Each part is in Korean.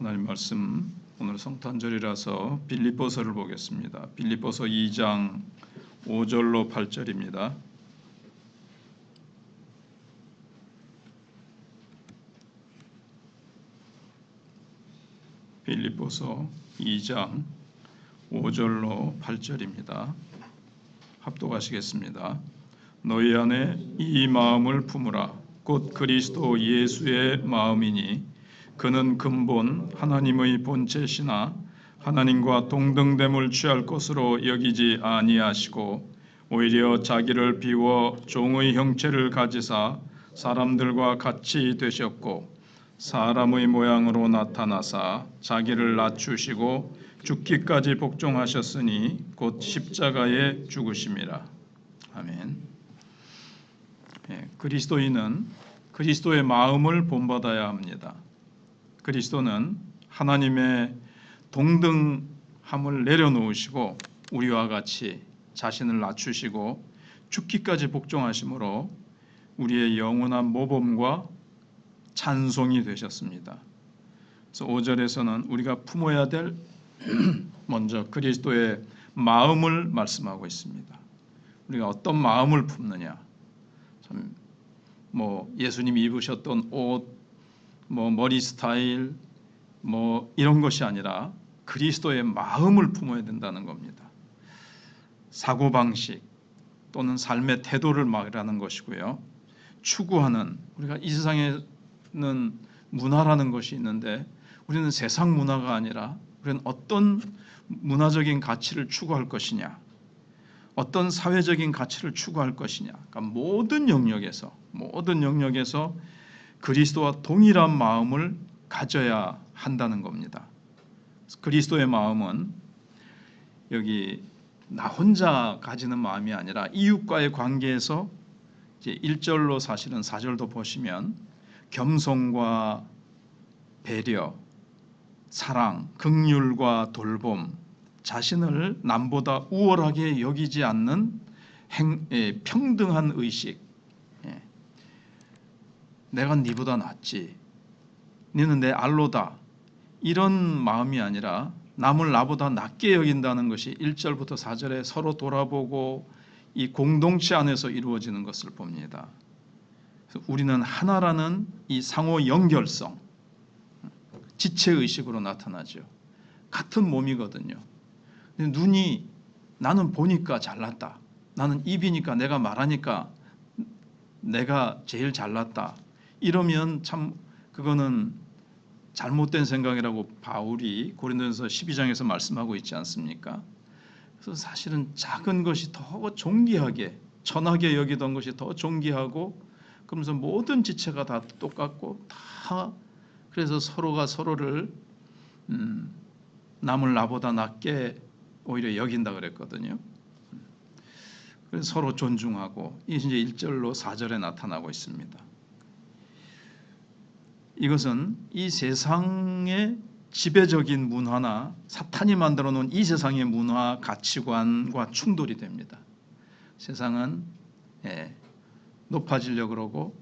하나님 말씀 오늘 성탄절이라서 빌립보서를 보겠습니다. 빌립보서 2장 5절로 8절입니다. 빌립보서 2장 5절로 8절입니다. 합독하시겠습니다. 너희 안에 이 마음을 품으라. 곧 그리스도 예수의 마음이니 그는 근본 하나님의 본체시나 하나님과 동등됨을 취할 것으로 여기지 아니하시고 오히려 자기를 비워 종의 형체를 가지사 사람들과 같이 되셨고 사람의 모양으로 나타나사 자기를 낮추시고 죽기까지 복종하셨으니 곧 십자가에 죽으심이라. 아멘. 그리스도인은 그리스도의 마음을 본받아야 합니다. 그리스도는 하나님의 동등함을 내려놓으시고 우리와 같이 자신을 낮추시고 죽기까지 복종하심으로 우리의 영원한 모범과 찬송이 되셨습니다. 그래서 5절에서는 우리가 품어야 될 먼저 그리스도의 마음을 말씀하고 있습니다. 우리가 어떤 마음을 품느냐? 참 예수님이 입으셨던 옷, 머리 스타일, 이런 것이 아니라 그리스도의 마음을 품어야 된다는 겁니다. 사고 방식 또는 삶의 태도를 말하는 것이고요. 추구하는 우리가 이 세상에는 문화라는 것이 있는데 우리는 세상 문화가 아니라 우리는 어떤 문화적인 가치를 추구할 것이냐, 어떤 사회적인 가치를 추구할 것이냐. 그러니까 모든 영역에서 그리스도와 동일한 마음을 가져야 한다는 겁니다. 그리스도의 마음은 여기 나 혼자 가지는 마음이 아니라 이웃과의 관계에서 이제 1절로 사실은 4절도 보시면 겸손과 배려, 사랑, 긍휼과 돌봄, 자신을 남보다 우월하게 여기지 않는 평등한 의식. 내가 네보다 낫지, 너는 내 알로다, 이런 마음이 아니라 남을 나보다 낮게 여긴다는 것이 1절부터 4절에 서로 돌아보고 이 공동체 안에서 이루어지는 것을 봅니다. 우리는 하나라는 이 상호 연결성, 지체의식으로 나타나죠. 같은 몸이거든요. 근데 눈이 나는 보니까 잘났다, 나는 입이니까 내가 말하니까 내가 제일 잘났다, 이러면 참 그거는 잘못된 생각이라고 바울이 고린도전서 12장에서 말씀하고 있지 않습니까? 그래서 사실은 작은 것이 더 존귀하게, 천하게 여기던 것이 더 존귀하고, 그러면서 모든 지체가 다 똑같고 다 그래서 서로가 서로를 남을 나보다 낮게 오히려 여긴다 그랬거든요. 그래서 서로 존중하고, 이게 이제 1절로 4절에 나타나고 있습니다. 이것은 이 세상의 지배적인 문화나 사탄이 만들어 놓은 이 세상의 문화 가치관과 충돌이 됩니다. 세상은 높아지려고 그러고,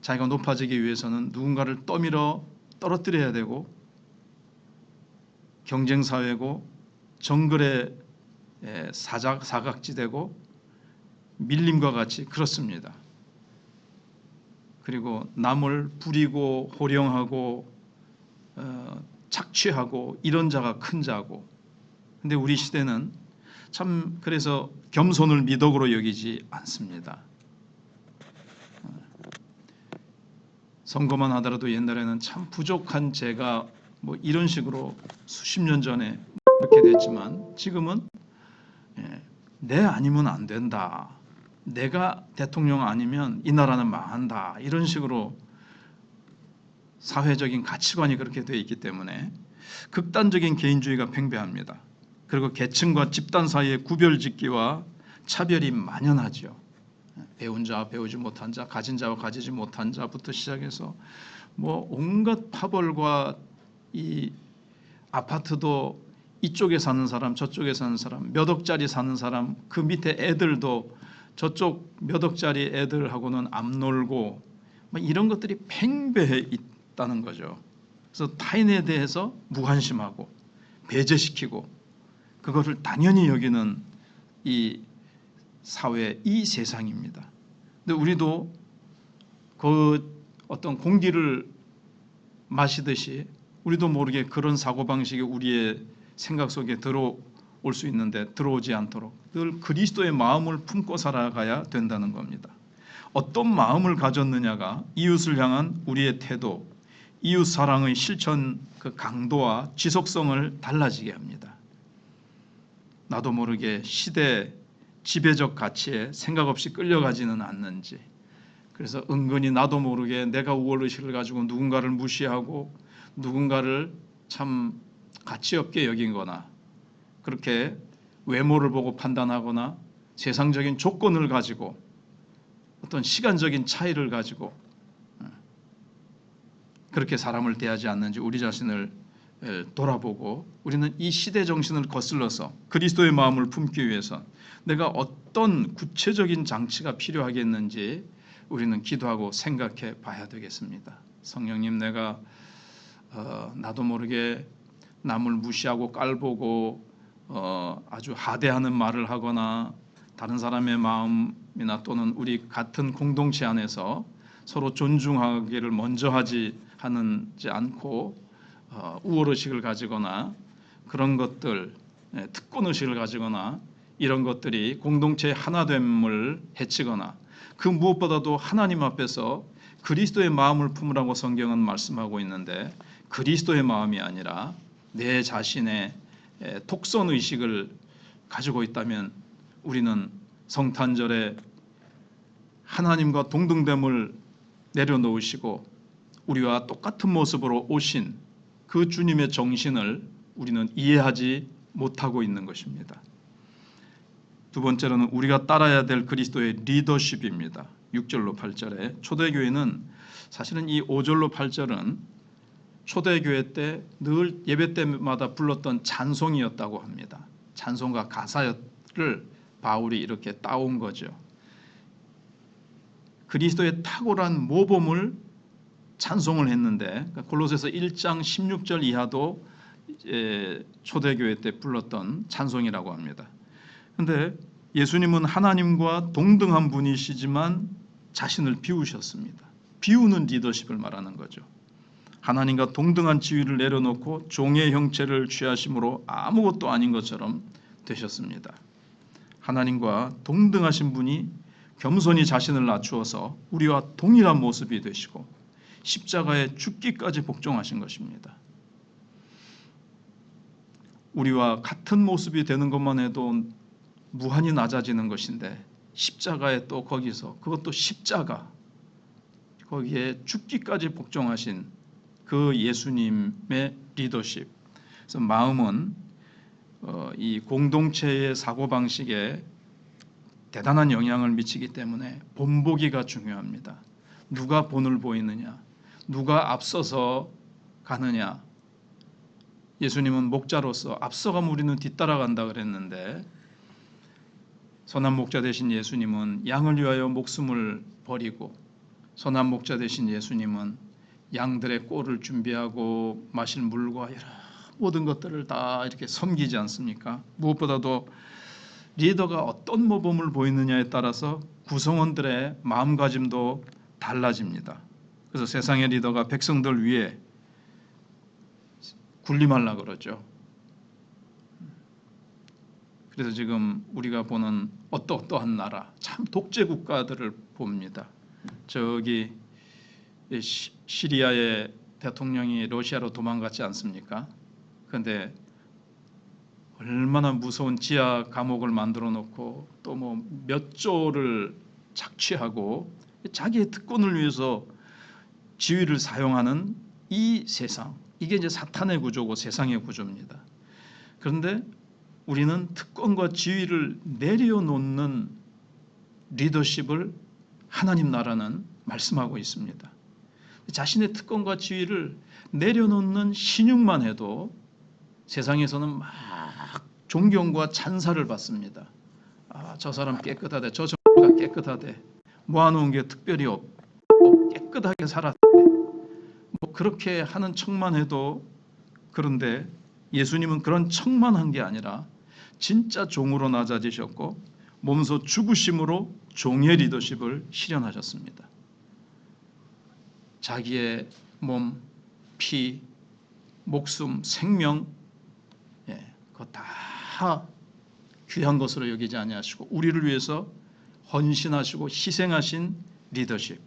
자기가 높아지기 위해서는 누군가를 떠밀어 떨어뜨려야 되고, 경쟁사회고 정글의 사각지대고 밀림과 같이 그렇습니다. 그리고 남을 부리고 호령하고 착취하고 이런 자가 큰 자고. 근데 우리 시대는 참 그래서 겸손을 미덕으로 여기지 않습니다. 선거만 하더라도 옛날에는 참 부족한 제가 이런 식으로 수십 년 전에 그렇게 됐지만, 지금은 내 아니면 안 된다, 내가 대통령 아니면 이 나라는 망한다, 이런 식으로 사회적인 가치관이 그렇게 되어 있기 때문에 극단적인 개인주의가 팽배합니다. 그리고 계층과 집단 사이의 구별짓기와 차별이 만연하죠. 배운 자와 배우지 못한 자, 가진 자와 가지지 못한 자부터 시작해서 온갖 파벌과, 이 아파트도 이쪽에 사는 사람, 저쪽에 사는 사람, 몇 억짜리 사는 사람, 그 밑에 애들도 저쪽 몇 억짜리 애들하고는 안 놀고, 이런 것들이 팽배해 있다는 거죠. 그래서 타인에 대해서 무관심하고 배제시키고 그것을 당연히 여기는 이 사회, 이 세상입니다. 근데 우리도 그 어떤 공기를 마시듯이 우리도 모르게 그런 사고방식이 우리의 생각 속에 들어올 수 있는데 들어오지 않도록 늘 그리스도의 마음을 품고 살아가야 된다는 겁니다. 어떤 마음을 가졌느냐가 이웃을 향한 우리의 태도, 이웃 사랑의 실천 그 강도와 지속성을 달라지게 합니다. 나도 모르게 시대 지배적 가치에 생각 없이 끌려가지는 않는지, 그래서 은근히 나도 모르게 내가 우월의식을 가지고 누군가를 무시하고 누군가를 참 가치 없게 여긴거나 그렇게 외모를 보고 판단하거나 세상적인 조건을 가지고 어떤 시간적인 차이를 가지고 그렇게 사람을 대하지 않는지 우리 자신을 돌아보고 우리는 이 시대 정신을 거슬러서 그리스도의 마음을 품기 위해서 내가 어떤 구체적인 장치가 필요하겠는지 우리는 기도하고 생각해 봐야 되겠습니다. 성령님, 내가 나도 모르게 남을 무시하고 깔보고 아주 하대하는 말을 하거나 다른 사람의 마음이나 또는 우리 같은 공동체 안에서 서로 존중하기를 먼저 하지 않고 우월의식을 가지거나 그런 것들, 특권의식을 가지거나 이런 것들이 공동체의 하나됨을 해치거나 그 무엇보다도 하나님 앞에서 그리스도의 마음을 품으라고 성경은 말씀하고 있는데 그리스도의 마음이 아니라 내 자신의 독선의식을 가지고 있다면 우리는 성탄절에 하나님과 동등됨을 내려놓으시고 우리와 똑같은 모습으로 오신 그 주님의 정신을 우리는 이해하지 못하고 있는 것입니다. 두 번째로는 우리가 따라야 될 그리스도의 리더십입니다. 6절로 8절에 초대교회는 사실은 이 5절로 8절은 초대교회 때 늘 예배 때마다 불렀던 찬송이었다고 합니다. 찬송과 가사를 바울이 이렇게 따온 거죠. 그리스도의 탁월한 모범을 찬송을 했는데 골로새서 1장 16절 이하도 초대교회 때 불렀던 찬송이라고 합니다. 그런데 예수님은 하나님과 동등한 분이시지만 자신을 비우셨습니다. 비우는 리더십을 말하는 거죠. 하나님과 동등한 지위를 내려놓고 종의 형체를 취하심으로 아무것도 아닌 것처럼 되셨습니다. 하나님과 동등하신 분이 겸손히 자신을 낮추어서 우리와 동일한 모습이 되시고 십자가에 죽기까지 복종하신 것입니다. 우리와 같은 모습이 되는 것만 해도 무한히 낮아지는 것인데 십자가에 또 거기서 그것도 십자가 거기에 죽기까지 복종하신 그 예수님의 리더십. 그래서 마음은 이 공동체의 사고방식에 대단한 영향을 미치기 때문에 본보기가 중요합니다. 누가 본을 보이느냐, 누가 앞서서 가느냐. 예수님은 목자로서 앞서가면 우리는 뒤따라간다 그랬는데 선한 목자 되신 예수님은 양을 위하여 목숨을 버리고 선한 목자 되신 예수님은 양들의 꼴을 준비하고 마실 물과 여러 모든 것들을 다 이렇게 섬기지 않습니까? 무엇보다도 리더가 어떤 모범을 보이느냐에 따라서 구성원들의 마음가짐도 달라집니다. 그래서 세상의 리더가 백성들 위에 군림하려고 그러죠. 그래서 지금 우리가 보는 어떠한 나라, 참 독재 국가들을 봅니다. 저기 시리아의 대통령이 러시아로 도망갔지 않습니까? 그런데 얼마나 무서운 지하 감옥을 만들어 놓고 또 뭐 몇 조를 착취하고 자기의 특권을 위해서 지위를 사용하는 이 세상, 이게 이제 사탄의 구조고 세상의 구조입니다. 그런데 우리는 특권과 지위를 내려놓는 리더십을 하나님 나라는 말씀하고 있습니다. 자신의 특권과 지위를 내려놓는 신용만 해도 세상에서는 막 존경과 찬사를 받습니다. 저 사람 깨끗하대, 저 정부가 깨끗하대, 모아놓은 게 특별히 없고 깨끗하게 살았대, 뭐 그렇게 하는 척만 해도 그런데 예수님은 그런 척만 한 게 아니라 진짜 종으로 낮아지셨고 몸소 죽으심으로 종의 리더십을 실현하셨습니다. 자기의 몸, 피, 목숨, 생명 그거 다 귀한 것으로 여기지 아니하시고 우리를 위해서 헌신하시고 희생하신 리더십.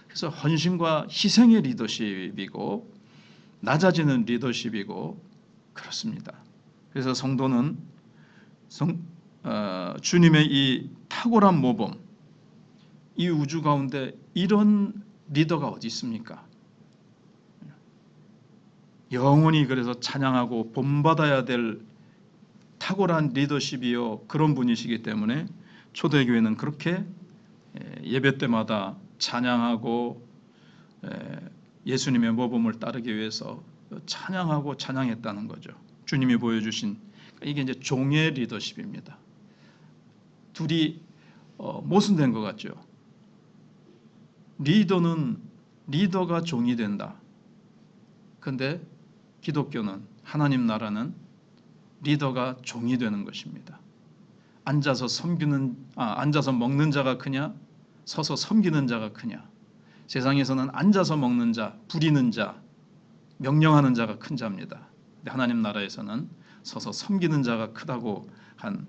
그래서 헌신과 희생의 리더십이고 낮아지는 리더십이고 그렇습니다. 그래서 성도는 주님의 이 탁월한 모범, 이 우주 가운데 이런 리더가 어디 있습니까? 영원히 그래서 찬양하고 본받아야 될 탁월한 리더십이요 그런 분이시기 때문에 초대교회는 그렇게 예배 때마다 찬양하고 예수님의 모범을 따르기 위해서 찬양하고 찬양했다는 거죠. 주님이 보여주신 이게 이제 종의 리더십입니다. 둘이 모순된 것 같죠. 리더가 종이 된다. 그런데 기독교는 하나님 나라는 리더가 종이 되는 것입니다. 앉아서 먹는 자가 크냐, 서서 섬기는 자가 크냐. 세상에서는 앉아서 먹는 자, 부리는 자, 명령하는 자가 큰 자입니다. 근데 하나님 나라에서는 서서 섬기는 자가 크다고 한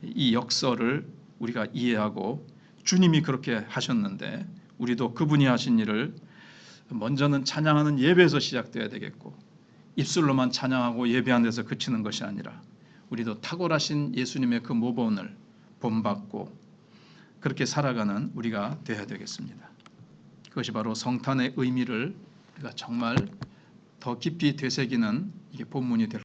이 역설을 우리가 이해하고 주님이 그렇게 하셨는데 우리도 그분이 하신 일을 먼저는 찬양하는 예배에서 시작돼야 되겠고 입술로만 찬양하고 예배하는 데서 그치는 것이 아니라 우리도 탁월하신 예수님의 그 모범을 본받고 그렇게 살아가는 우리가 되어야 되겠습니다. 그것이 바로 성탄의 의미를 우리가 정말 더 깊이 되새기는 이게 본문이 될